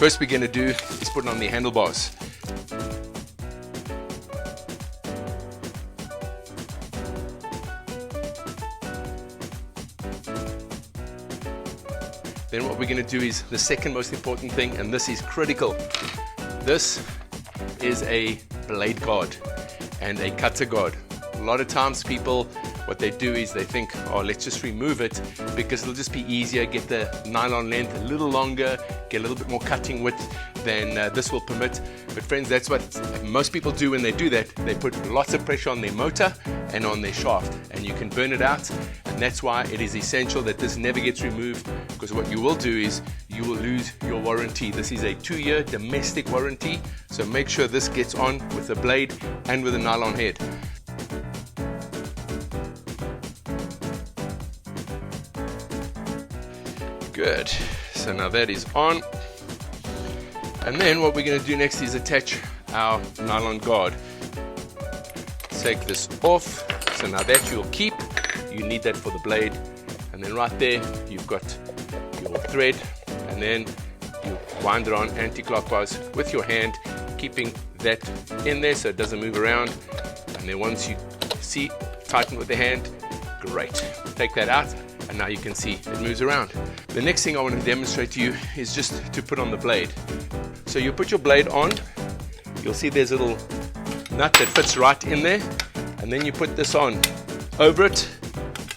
First we're going to do is put on the handlebars. Then what we're going to do is the second most important thing, and this is critical. This is a blade guard and a cutter guard. A lot of times people, what they do is they think, oh, let's just remove it because it'll just be easier, get the nylon length a little longer, get a little bit more cutting width than this will permit. But friends, that's what most people do when they do that. They put lots of pressure on their motor and on their shaft, and you can burn it out. And that's why it is essential that this never gets removed, because what you will do is you will lose your warranty. This is a 2-year domestic warranty, so make sure this gets on with the blade and with a nylon head. Good, so now that is on. And then what we're going to do next is attach our nylon guard. Take this off, so now that you'll keep, you need that for the blade. And then right there you've got your thread, and then you wind it on anti-clockwise with your hand, keeping that in there so it doesn't move around. And then once you see, tighten with the hand, great. Take that out, and now you can see it moves around. The next thing I want to demonstrate to you is just to put on the blade. So you put your blade on, you'll see there's a little nut that fits right in there, and then you put this on over it.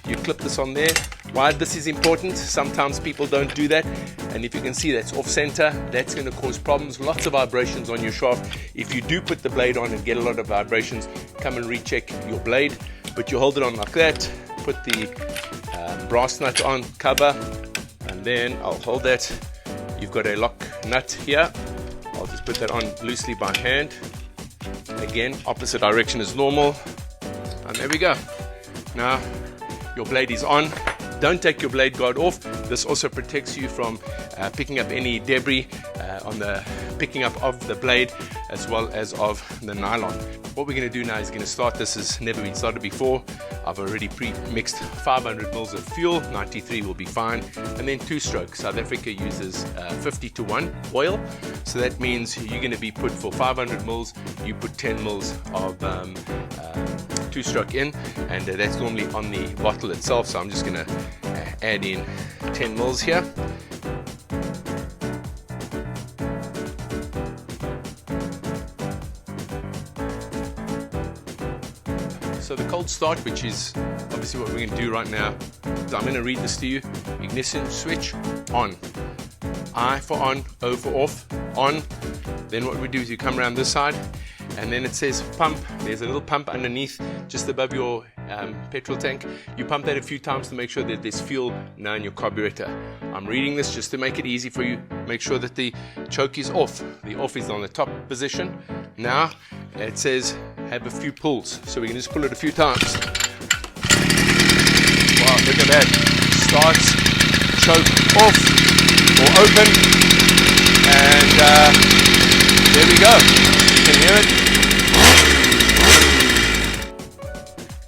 You clip this on there. Why this is important, sometimes people don't do that, and if you can see that's off center, that's going to cause problems, lots of vibrations on your shaft. If you do put the blade on and get a lot of vibrations, come and recheck your blade. But you hold it on like that, put the brass nut on, cover, and then I'll hold that. You've got a lock nut here. I'll just put that on loosely by hand. Again, opposite direction as normal, and there we go. Now your blade is on. Don't take your blade guard off. This also protects you from picking up any debris on the picking up of the blade, as well as of the nylon. What we're going to do now is going to start. This has never been started before. I've already pre-mixed 500 mils of fuel, 93 will be fine, and then 2-stroke. South Africa uses 50-to-1 oil, so that means you're going to be put for 500 mils, you put 10 mils of 2-stroke in, and that's normally on the bottle itself, so I'm just going to add in 10 mils here. So the cold start, which is obviously what we're going to do right now, so I'm going to read this to you. Ignition switch on. I for on, O for off, on. Then what we do is you come around this side, and then it says pump. There's a little pump underneath just above your petrol tank. You pump that a few times to make sure that there's fuel now in your carburetor. I'm reading this just to make it easy for you. Make sure that the choke is off. The off is on the top position. Now it says have a few pulls, so we can just pull it a few times. Wow, look at that. Starts, choke off or open, and there we go. You can hear it.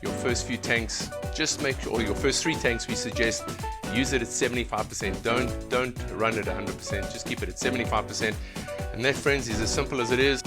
Your first few tanks, just make sure, or your first 3 tanks, we suggest use it at 75%. Don't run it at 100%. Just keep it at 75%. And that, friends, is as simple as it is.